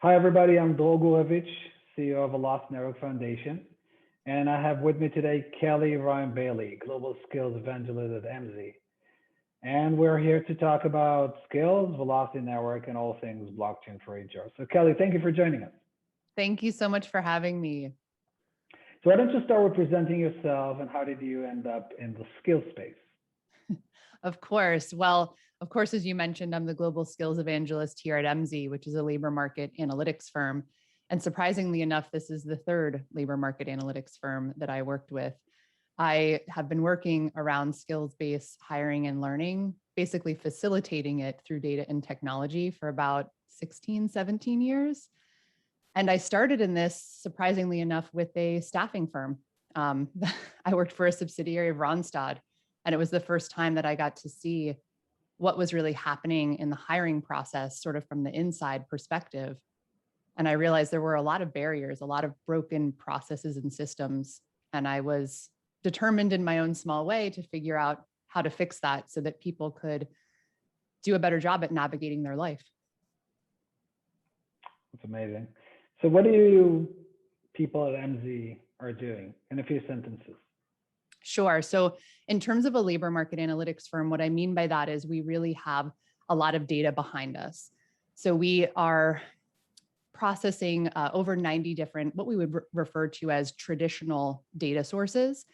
Hi, everybody. I'm Dolgovich, CEO of Velocity Network Foundation. And I have with me today Kelly Ryan Bailey, Global Skills Evangelist at Emsi. And we're here to talk about skills, Velocity Network, and all things blockchain for HR. So, Kelly, thank you for joining us. Thank you so much for having me. So, why don't you start with presenting yourself and how did you end up in the skills space? Of course. Well, of course, as you mentioned, I'm the Global Skills Evangelist here at Emsi, which is a labor market analytics firm. And surprisingly enough, this is the third labor market analytics firm that I worked with. I have been working around skills-based hiring and learning, basically facilitating it through data and technology for about 16, 17 years. And I started in this, surprisingly enough, with a staffing firm. I worked for a subsidiary of Randstad, and it was the first time that I got to see what was really happening in the hiring process, sort of from the inside perspective. And I realized there were a lot of barriers, a lot of broken processes and systems. And I was determined in my own small way to figure out how to fix that so that people could do a better job at navigating their life. That's amazing. So, what do you people at MZ are doing in a few sentences? Sure. So in terms of a labor market analytics firm, what I mean by that is we really have a lot of data behind us. So we are processing over 90 different, what we would refer to as traditional data sources.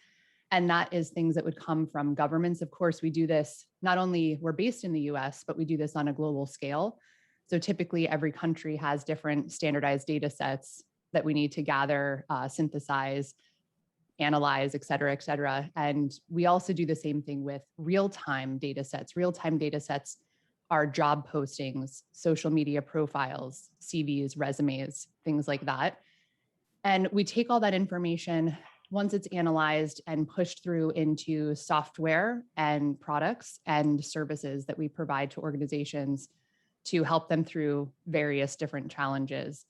And that is things that would come from governments. Of course, we do this, not only we're based in the US, but we do this on a global scale. So typically every country has different standardized data sets that we need to gather, synthesize, analyze, et cetera, et cetera. And we also do the same thing with real-time data sets. Real-time data sets are job postings, social media profiles, CVs, resumes, things like that. And we take all that information once it's analyzed and pushed through into software and products and services that we provide to organizations to help them through various different challenges.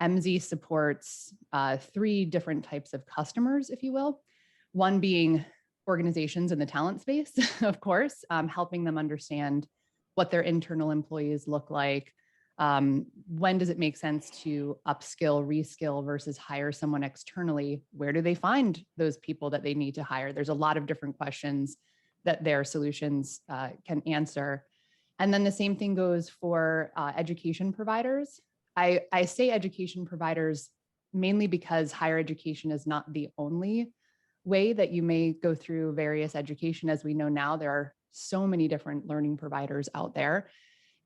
MZ supports three different types of customers, if you will. One being organizations in the talent space, of course, helping them understand what their internal employees look like. When does it make sense to upskill, reskill versus hire someone externally? Where do they find those people that they need to hire? There's a lot of different questions that their solutions can answer. And then the same thing goes for education providers. I say education providers mainly because higher education is not the only way that you may go through various education. As we know now, there are so many different learning providers out there.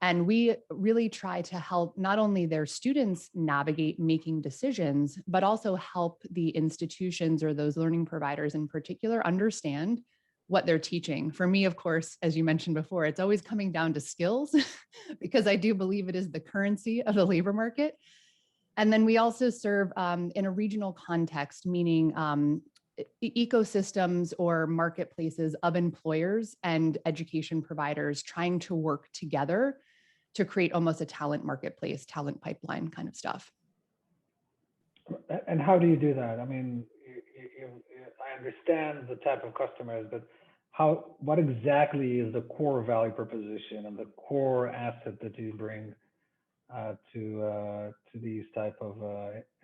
And we really try to help not only their students navigate making decisions, but also help the institutions or those learning providers in particular understand what they're teaching. For me, of course, as you mentioned before, it's always coming down to skills because I do believe it is the currency of the labor market. And then we also serve in a regional context, meaning ecosystems or marketplaces of employers and education providers trying to work together to create almost a talent marketplace, talent pipeline kind of stuff. And how do you do that? I mean, I understand the type of customers, but what exactly is the core value proposition and the core asset that you bring to these type of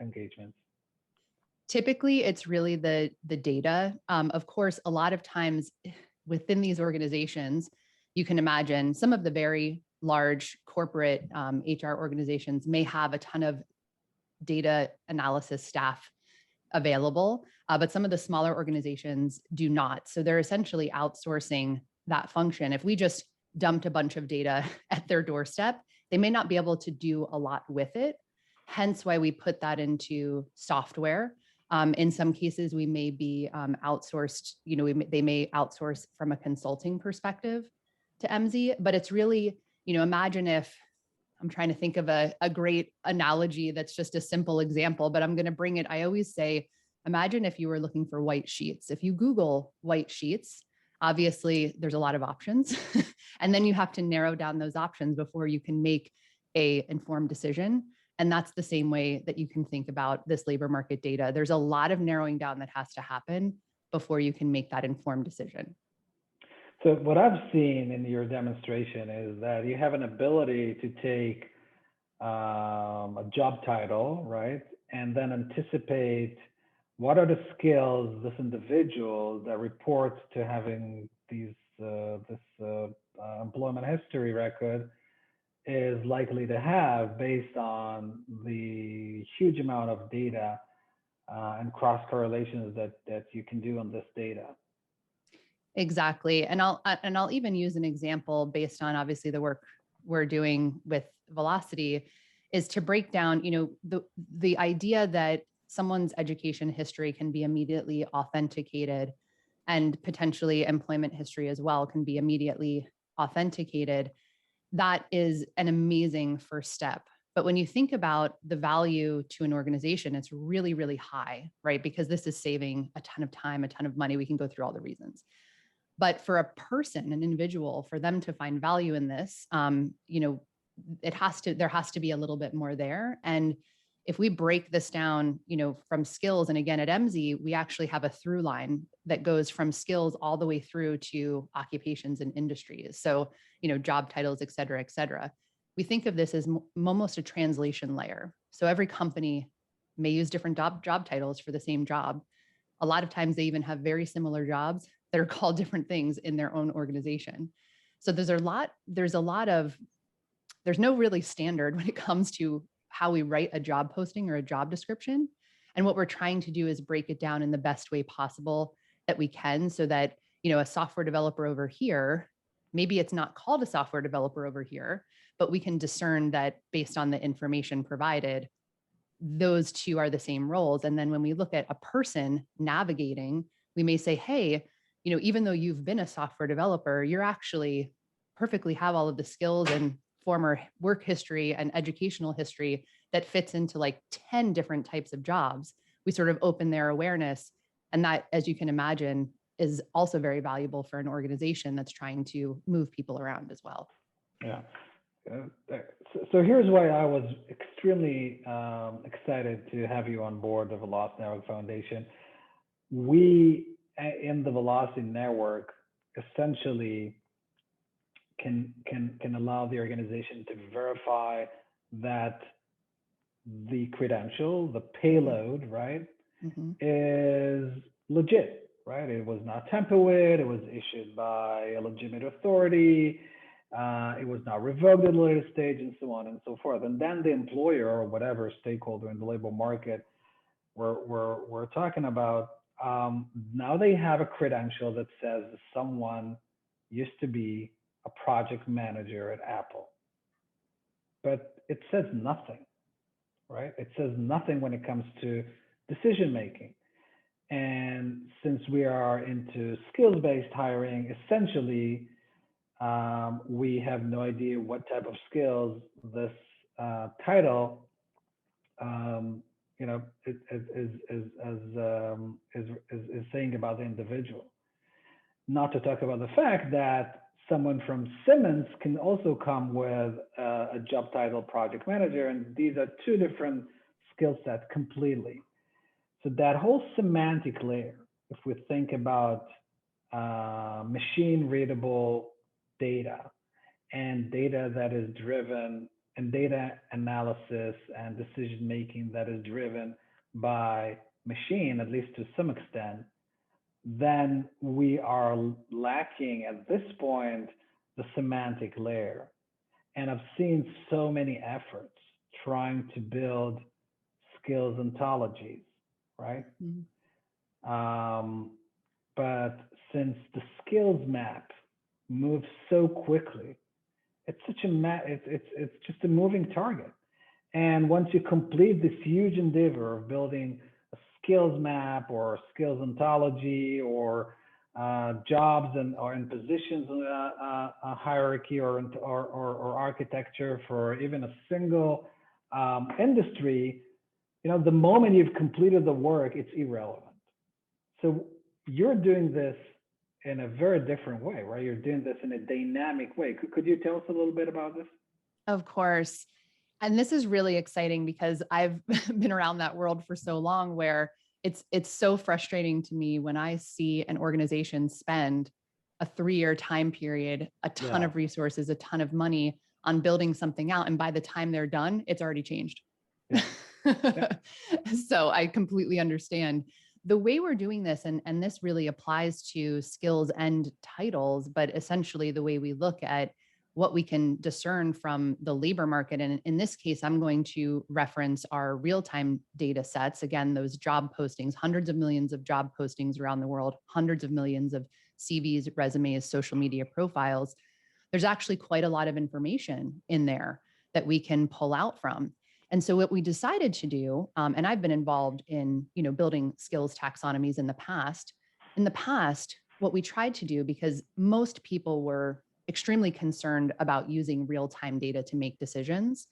engagements? Typically, it's really the data. Of course, a lot of times within these organizations, you can imagine some of the very large corporate HR organizations may have a ton of data analysis staff available, but some of the smaller organizations do not. So they're essentially outsourcing that function. If we just dumped a bunch of data at their doorstep, they may not be able to do a lot with it. Hence why we put that into software. In some cases, we may be outsourced, they may outsource from a consulting perspective to MZ, but it's really, imagine if, I'm trying to think of a great analogy that's just a simple example, but I'm going to bring it. I always say, imagine if you were looking for white sheets. If you Google white sheets, obviously there's a lot of options. And then you have to narrow down those options before you can make an informed decision. And that's the same way that you can think about this labor market data. There's a lot of narrowing down that has to happen before you can make that informed decision. So what I've seen in your demonstration is that you have an ability to take a job title, right? And then anticipate what are the skills this individual that reports to having this employment history record is likely to have based on the huge amount of data and cross correlations that you can do on this data. Exactly. And I'll even use an example based on obviously the work we're doing with Velocity is to break down, the idea that someone's education history can be immediately authenticated and potentially employment history as well can be immediately authenticated. That is an amazing first step. But when you think about the value to an organization, it's really, really high, right? Because this is saving a ton of time, a ton of money. We can go through all the reasons. But for a person, an individual, for them to find value in this, there has to be a little bit more there. And if we break this down, from skills, and again, at Emsi, we actually have a through line that goes from skills all the way through to occupations and industries. So, job titles, et cetera, et cetera. We think of this as almost a translation layer. So every company may use different job titles for the same job. A lot of times they even have very similar jobs that are called different things in their own organization. So there's no really standard when it comes to how we write a job posting or a job description. And what we're trying to do is break it down in the best way possible that we can so that, a software developer over here, maybe it's not called a software developer over here, but we can discern that based on the information provided, those two are the same roles. And then when we look at a person navigating, we may say, hey, even though you've been a software developer, you're actually perfectly have all of the skills and former work history and educational history that fits into like 10 different types of jobs. We sort of open their awareness. And that, as you can imagine, is also very valuable for an organization that's trying to move people around as well. Yeah. So here's why I was extremely excited to have you on board the Velocity Network Foundation. We in the Velocity Network essentially can allow the organization to verify that the credential, the payload, right, is legit, right? It was not tampered with. It was issued by a legitimate authority. It was not revoked at a later stage, and so on and so forth. And then the employer or whatever stakeholder in the labor market we're talking about, now they have a credential that says someone used to be a project manager at Apple. But it says nothing, right? It says nothing when it comes to decision making. And since we are into skills-based hiring, essentially, we have no idea what type of skills this title, is saying about the individual. Not to talk about the fact that someone from Siemens can also come with a job title project manager, and these are two different skill sets completely. So that whole semantic layer, if we think about machine readable data and data that is driven and data analysis and decision making that is driven by machine, at least to some extent, then we are lacking at this point the semantic layer. And I've seen so many efforts trying to build skills ontologies, right? But since the skills map moves so quickly, it's just a moving target. And once you complete this huge endeavor of building a skills map or skills ontology or jobs or in positions a hierarchy or architecture for even a single industry, the moment you've completed the work, it's irrelevant. So you're doing this in a very different way, right? You're doing this in a dynamic way. Could you tell us a little bit about this? Of course. And this is really exciting because I've been around that world for so long where it's so frustrating to me when I see an organization spend a 3-year time period, a ton of resources, a ton of money on building something out. And by the time they're done, it's already changed. Yeah. Yeah. So I completely understand the way we're doing this. And this really applies to skills and titles, but essentially the way we look at what we can discern from the labor market. And in this case, I'm going to reference our real-time data sets. Again, those job postings, hundreds of millions of job postings around the world, hundreds of millions of CVs, resumes, social media profiles. There's actually quite a lot of information in there that we can pull out from. And so what we decided to do, and I've been involved in, building skills taxonomies in the past. In the past, what we tried to do, because most people were extremely concerned about using real-time data to make decisions.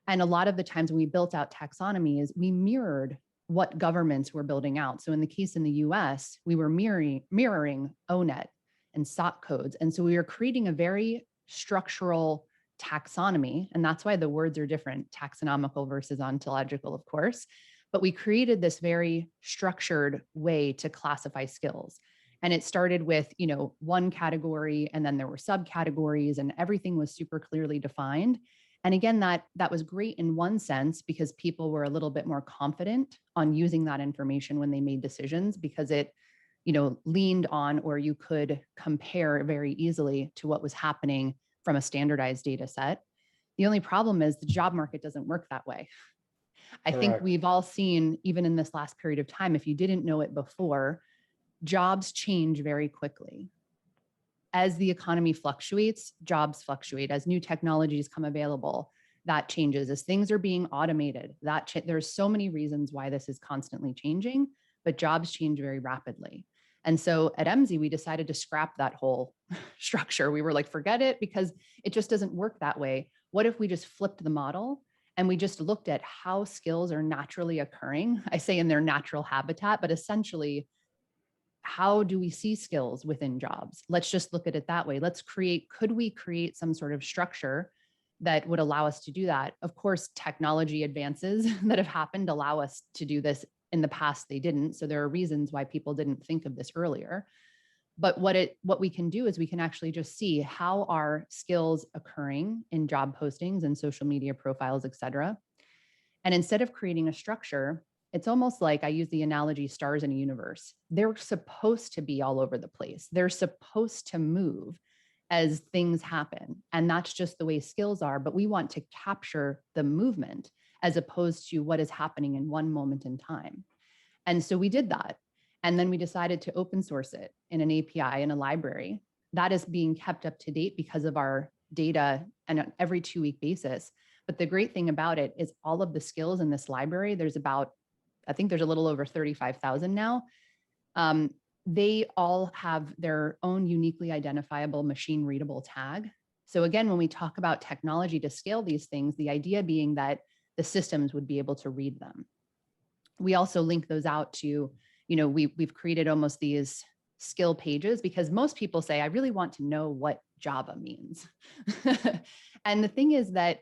And a lot of the times when we built out taxonomies, we mirrored what governments were building out. So in the case in the US, we were mirroring ONET and SOC codes. And so we were creating a very structural taxonomy. And that's why the words are different, taxonomical versus ontological, of course. But we created this very structured way to classify skills. And it started with, one category, and then there were subcategories, and everything was super clearly defined. And again, that was great in one sense because people were a little bit more confident on using that information when they made decisions, because it, leaned on, or you could compare very easily to what was happening from a standardized data set. The only problem is the job market doesn't work that way. I think we've all seen, even in this last period of time, if you didn't know it before, jobs change very quickly. As the economy fluctuates, jobs fluctuate. As new technologies come available, that changes. As things are being automated, there's so many reasons why this is constantly changing, but jobs change very rapidly. And so at Emsi, we decided to scrap that whole structure. We were like, forget it, because it just doesn't work that way. What if we just flipped the model and we just looked at how skills are naturally occurring? I say in their natural habitat, but essentially, how do we see skills within jobs? Let's just look at it that way. Could we create some sort of structure that would allow us to do that? Of course, technology advances that have happened allow us to do this. In the past, they didn't. So there are reasons why people didn't think of this earlier. But what we can do is we can actually just see how are skills occurring in job postings and social media profiles, et cetera. And instead of creating a structure, it's almost like I use the analogy stars in a universe. They're supposed to be all over the place. They're supposed to move as things happen. And that's just the way skills are. But we want to capture the movement as opposed to what is happening in one moment in time. And so we did that. And then we decided to open source it in an API in a library. That is being kept up to date because of our data and on every 2-week basis. But the great thing about it is all of the skills in this library, I think there's a little over 35,000 now. They all have their own uniquely identifiable machine readable tag. So again, when we talk about technology to scale these things, the idea being that the systems would be able to read them. We also link those out to, we've created almost these skill pages because most people say, I really want to know what Java means. And the thing is that,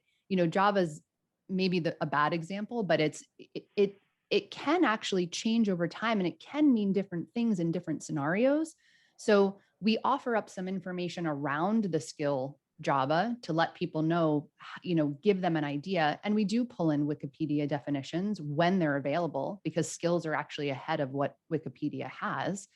Java's maybe a bad example, but it can actually change over time and it can mean different things in different scenarios. So we offer up some information around the skill Java to let people know, give them an idea. And we do pull in Wikipedia definitions when they're available because skills are actually ahead of what Wikipedia has.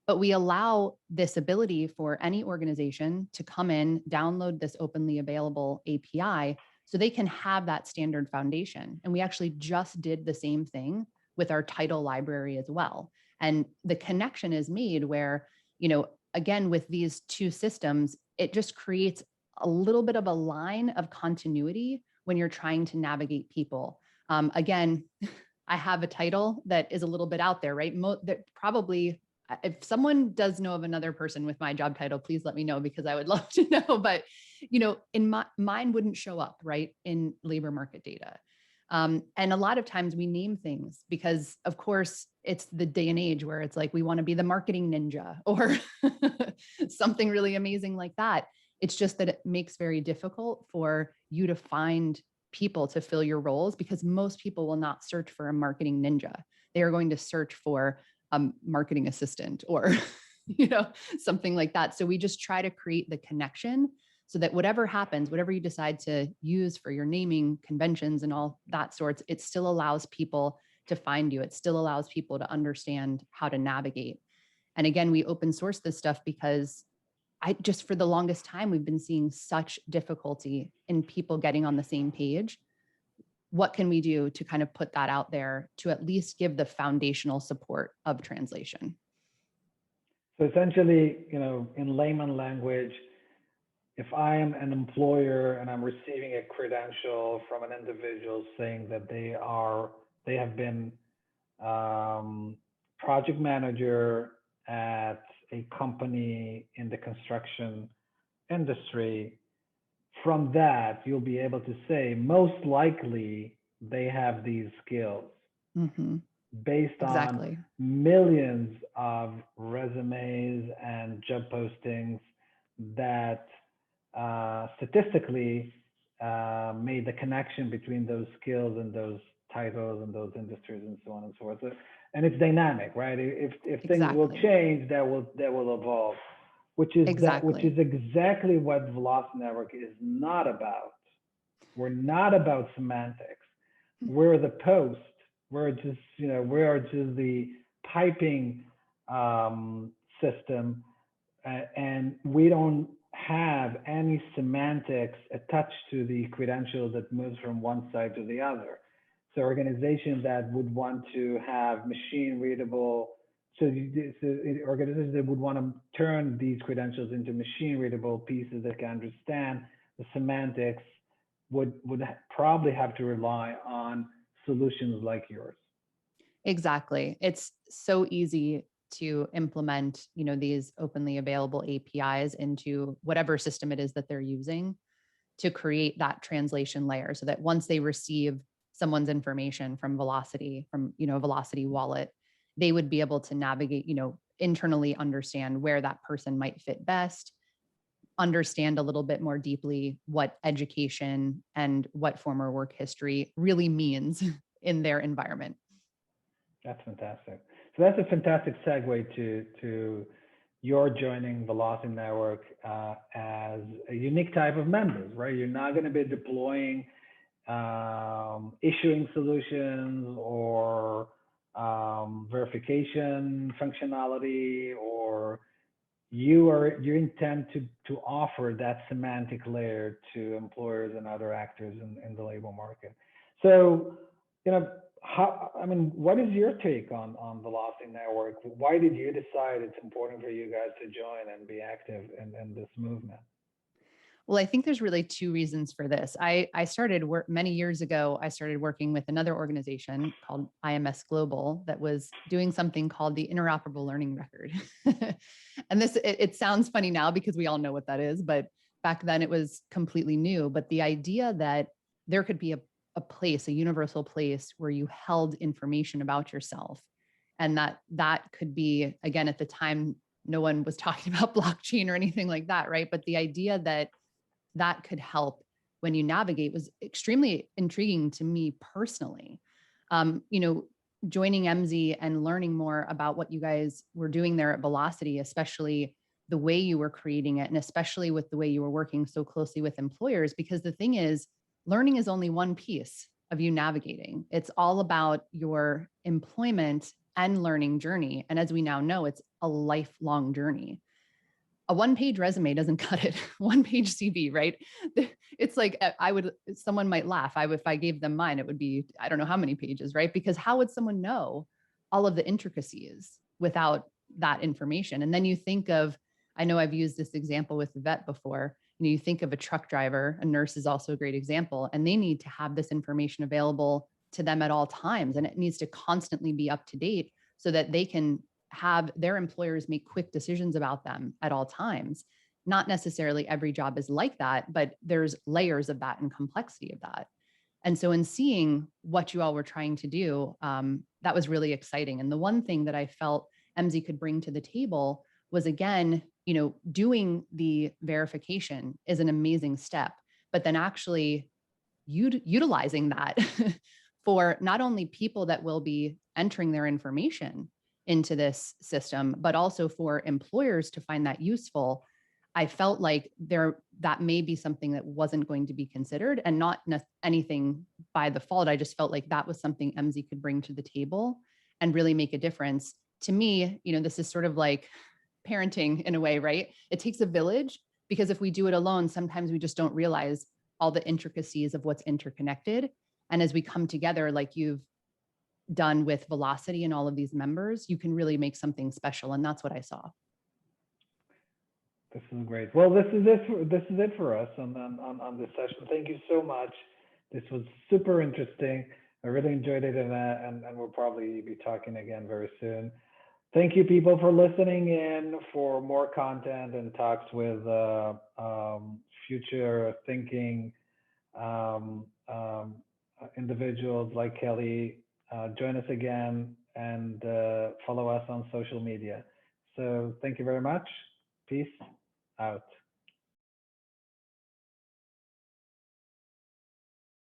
But we allow this ability for any organization to come in, download this openly available API so they can have that standard foundation. And we actually just did the same thing with our title library as well. And the connection is made where, again, with these two systems, it just creates a little bit of a line of continuity when you're trying to navigate people. Again, I have a title that is a little bit out there, right? That probably, if someone does know of another person with my job title, please let me know because I would love to know. But, mine wouldn't show up, right, in labor market data. And a lot of times we name things because, of course, it's the day and age where it's like, we want to be the marketing ninja or something really amazing like that. It's just that it makes very difficult for you to find people to fill your roles because most people will not search for a marketing ninja. They are going to search for a marketing assistant or something like that. So we just try to create the connection so that whatever happens, whatever you decide to use for your naming conventions and all that sorts, it still allows people to find you. It still allows people to understand how to navigate. And again, we open source this stuff because for the longest time, we've been seeing such difficulty in people getting on the same page. What can we do to kind of put that out there to at least give the foundational support of translation? So essentially, in layman language, if I am an employer and I'm receiving a credential from an individual saying that they have been project manager at a company in the construction industry, from that, you'll be able to say most likely they have these skills based Exactly. on millions of resumes and job postings that statistically made the connection between those skills and those titles and those industries and so on and so forth. So, and it's dynamic, right? If things will change, that will evolve, which is exactly what Velocity Network is not about. We're not about semantics. We're the post. We're just we are just the piping system, and we don't have any semantics attached to the credentials that moves from one side to the other. So organizations that would want to have machine readable, organizations that would want to turn these credentials into machine readable pieces that can understand the semantics would probably have to rely on solutions like yours. Exactly. It's so easy to implement, these openly available APIs into whatever system it is that they're using to create that translation layer so that once they receive someone's information from Velocity, from, Velocity wallet, they would be able to navigate, internally understand where that person might fit best, understand a little bit more deeply what education and what former work history really means in their environment. That's fantastic. So that's a fantastic segue to your joining Velocity Network as a unique type of members, right? You're not going to be deploying issuing solutions or verification functionality, or you intend to offer that semantic layer to employers and other actors in the labor market. So, what is your take on Velocity Network? Why did you decide it's important for you guys to join and be active in this movement? Well, I think there's really two reasons for this. I started work many years ago. I started working with another organization called IMS Global that was doing something called the Interoperable Learning Record. And it sounds funny now because we all know what that is, but back then it was completely new. But the idea that there could be a universal place where you held information about yourself, and that could be, again, at the time, no one was talking about blockchain or anything like that, right? But the idea that could help when you navigate was extremely intriguing to me personally. Joining Emsi and learning more about what you guys were doing there at Velocity, especially the way you were creating it, and especially with the way you were working so closely with employers, because the thing is, learning is only one piece of you navigating. It's all about your employment and learning journey. And as we now know, it's a lifelong journey. A one-page resume doesn't cut it. One-page CV, right? It's like someone might laugh. If I gave them mine, it would be, I don't know how many pages, right? Because how would someone know all of the intricacies without that information? And then you think of, I know I've used this example with the vet before. You think of a truck driver, a nurse is also a great example, and they need to have this information available to them at all times. And it needs to constantly be up to date so that they can have their employers make quick decisions about them at all times. Not necessarily every job is like that, but there's layers of that and complexity of that. And so in seeing what you all were trying to do, that was really exciting. And the one thing that I felt Emsi could bring to the table was, again, doing the verification is an amazing step, but then actually utilizing that for not only people that will be entering their information into this system, but also for employers to find that useful, I felt like that may be something that wasn't going to be considered, and not anything by the fault. I just felt like that was something Emsi could bring to the table and really make a difference. To me, this is sort of like parenting in a way, right? It takes a village, because if we do it alone, sometimes we just don't realize all the intricacies of what's interconnected. And as we come together, like you've done with Velocity and all of these members, you can really make something special. And that's what I saw. This is great. Well, this is it for us on this session. Thank you so much. This was super interesting. I really enjoyed it, and we'll probably be talking again very soon. Thank you, people, for listening in. For more content and talks with future thinking individuals like Kelly, join us again and follow us on social media. So thank you very much. Peace out.